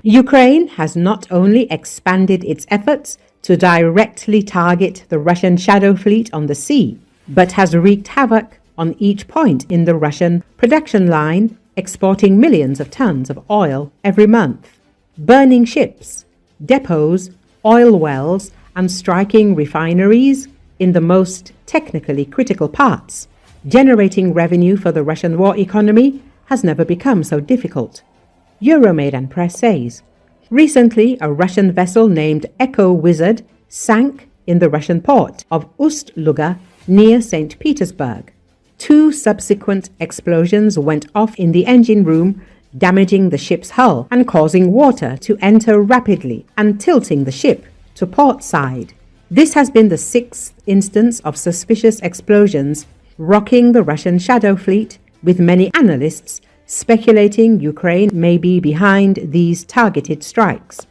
Ukraine has not only expanded its efforts to directly target the Russian shadow fleet on the sea, but has wreaked havoc on each point in the Russian production line, exporting millions of tons of oil every month, burning ships, depots, oil wells, and striking refineries in the most technically critical parts. Generating revenue for the Russian war economy has never become so difficult. Euromaidan Press says, recently a Russian vessel named Echo Wizard sank in the Russian port of Ust-Luga near St. Petersburg. 2 subsequent explosions went off in the engine room, damaging the ship's hull and causing water to enter rapidly and tilting the ship to port side. This has been the 6th instance of suspicious explosions rocking the Russian shadow fleet, with many analysts speculating Ukraine may be behind these targeted strikes.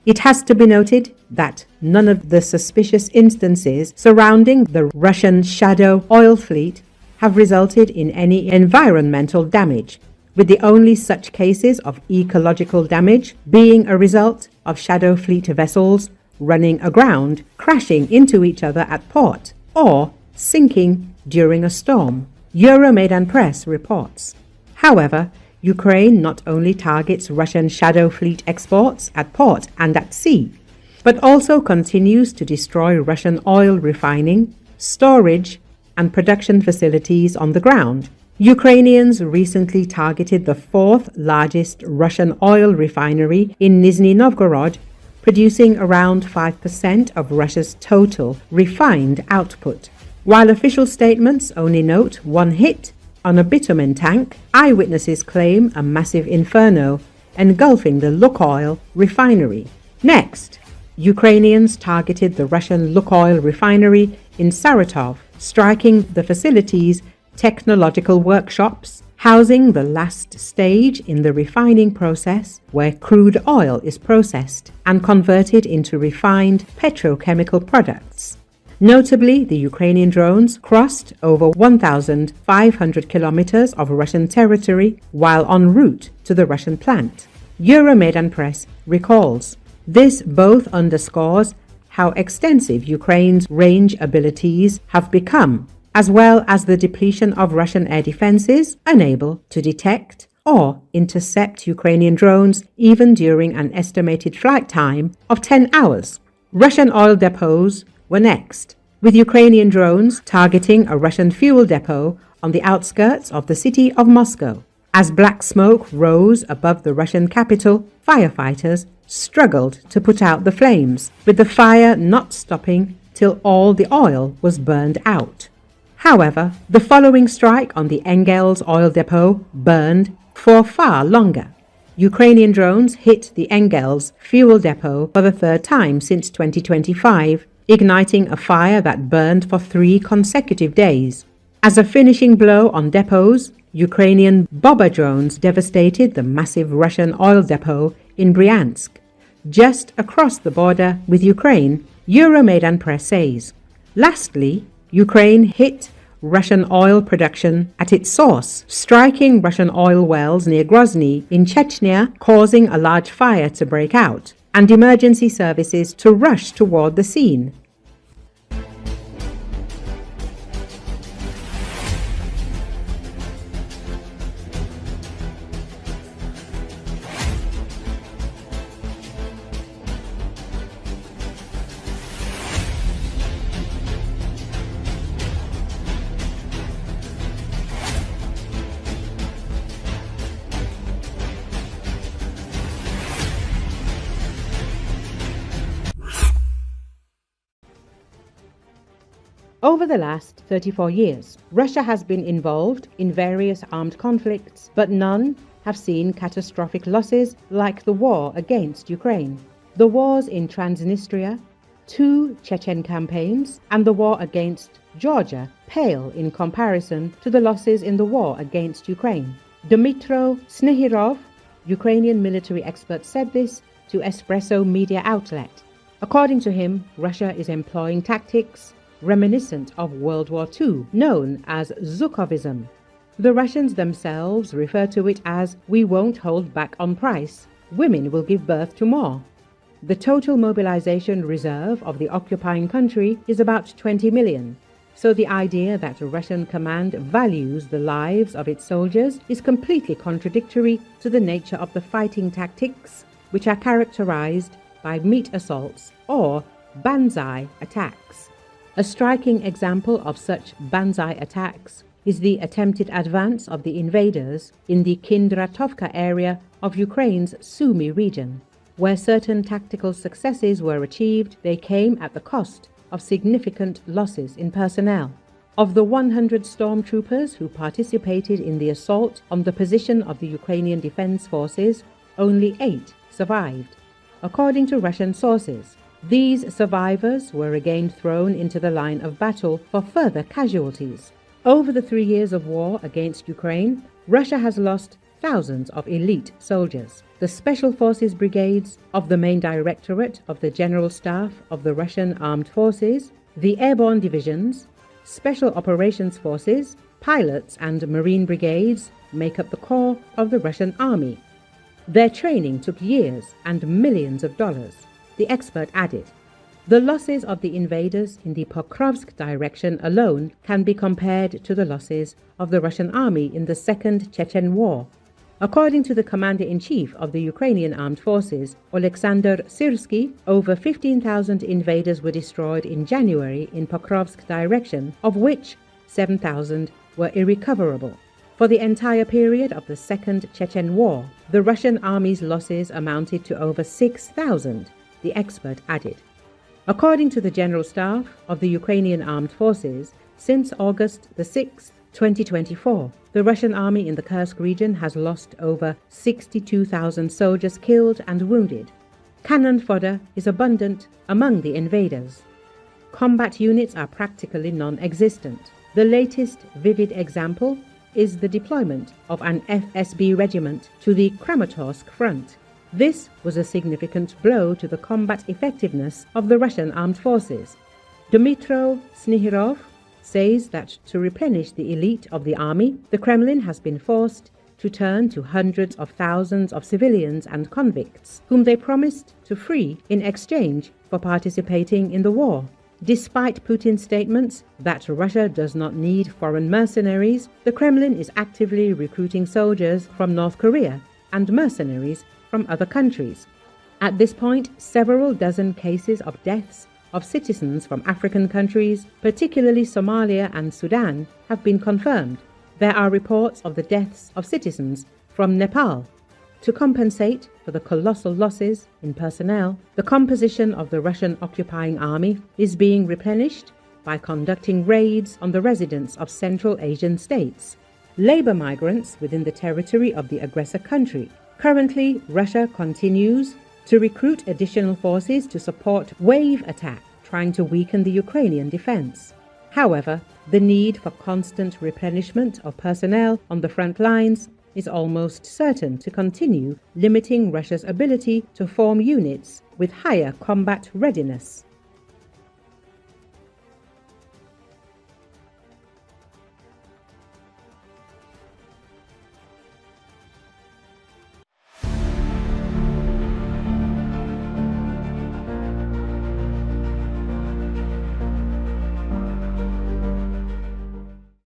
It has to be noted that none of the suspicious instances surrounding the Russian shadow oil fleet have resulted in any environmental damage, with the only such cases of ecological damage being a result of shadow fleet vessels running aground, crashing into each other at port, or sinking during a storm, Euromaidan Press reports. However, Ukraine not only targets Russian shadow fleet exports at port and at sea, but also continues to destroy Russian oil refining, storage, and production facilities on the ground. Ukrainians recently targeted the 4th largest Russian oil refinery in Nizhny Novgorod, producing around 5% of Russia's total refined output. While official statements only note 1 hit on a bitumen tank, eyewitnesses claim a massive inferno engulfing the Lukoil refinery. Next, Ukrainians targeted the Russian Lukoil refinery in Saratov, striking the facility's technological workshops, housing the last stage in the refining process where crude oil is processed and converted into refined petrochemical products. Notably, the Ukrainian drones crossed over 1,500 kilometers of Russian territory while en route to the Russian plant. Euromaidan Press recalls, this both underscores how extensive Ukraine's range abilities have become, as well as the depletion of Russian air defenses, unable to detect or intercept Ukrainian drones even during an estimated flight time of 10 hours. Russian oil depots were next, with Ukrainian drones targeting a Russian fuel depot on the outskirts of the city of Moscow. As black smoke rose above the Russian capital, firefighters struggled to put out the flames, with the fire not stopping till all the oil was burned out. However, the following strike on the Engels oil depot burned for far longer. Ukrainian drones hit the Engels fuel depot for the 3rd time since 2025, igniting a fire that burned for 3 consecutive days. As a finishing blow on depots, Ukrainian bomber drones devastated the massive Russian oil depot in Bryansk, just across the border with Ukraine, Euromaidan Press says. Lastly, Ukraine hit Russian oil production at its source, striking Russian oil wells near Grozny in Chechnya, causing a large fire to break out, and emergency services to rush toward the scene. Over the last 34 years, Russia has been involved in various armed conflicts, but none have seen catastrophic losses like the war against Ukraine. The wars in Transnistria, 2 Chechen campaigns, and the war against Georgia pale in comparison to the losses in the war against Ukraine. Dmytro Snehirov, Ukrainian military expert, said this to Espresso media outlet. According to him, Russia is employing tactics reminiscent of World War II, known as Zhukovism. The Russians themselves refer to it as "we won't hold back on price," women will give birth to more. The total mobilization reserve of the occupying country is about 20 million. So the idea that the Russian command values the lives of its soldiers is completely contradictory to the nature of the fighting tactics, which are characterized by meat assaults or banzai attacks. A striking example of such banzai attacks is the attempted advance of the invaders in the Kindratovka area of Ukraine's Sumy region. Where certain tactical successes were achieved, they came at the cost of significant losses in personnel. Of the 100 stormtroopers who participated in the assault on the position of the Ukrainian Defense Forces, only 8 survived. According to Russian sources, these survivors were again thrown into the line of battle for further casualties. Over the 3 years of war against Ukraine, Russia has lost thousands of elite soldiers. The Special Forces Brigades of the Main Directorate of the General Staff of the Russian Armed Forces, the Airborne Divisions, Special Operations Forces, pilots and Marine Brigades make up the core of the Russian Army. Their training took years and millions of dollars, the expert added. The losses of the invaders in the Pokrovsk direction alone can be compared to the losses of the Russian army in the Second Chechen War. According to the commander-in-chief of the Ukrainian Armed Forces, Oleksandr Syrsky, over 15,000 invaders were destroyed in January in Pokrovsk direction, of which 7,000 were irrecoverable. For the entire period of the Second Chechen War, the Russian army's losses amounted to over 6,000, the expert added. According to the General Staff of the Ukrainian Armed Forces, since August the 6th, 2024, the Russian army in the Kursk region has lost over 62,000 soldiers killed and wounded. Cannon fodder is abundant among the invaders. Combat units are practically non-existent. The latest vivid example is the deployment of an FSB regiment to the Kramatorsk front. This was a significant blow to the combat effectiveness of the Russian armed forces. Dmytro Snihirov says that to replenish the elite of the army, the Kremlin has been forced to turn to hundreds of thousands of civilians and convicts, whom they promised to free in exchange for participating in the war. Despite Putin's statements that Russia does not need foreign mercenaries, the Kremlin is actively recruiting soldiers from North Korea and mercenaries from other countries. At this point, several dozen cases of deaths of citizens from African countries, particularly Somalia and Sudan, have been confirmed. There are reports of the deaths of citizens from Nepal. To compensate for the colossal losses in personnel, the composition of the Russian occupying army is being replenished by conducting raids on the residents of Central Asian states, labor migrants within the territory of the aggressor country. Currently, Russia continues to recruit additional forces to support wave attack, trying to weaken the Ukrainian defense. However, the need for constant replenishment of personnel on the front lines is almost certain to continue limiting Russia's ability to form units with higher combat readiness.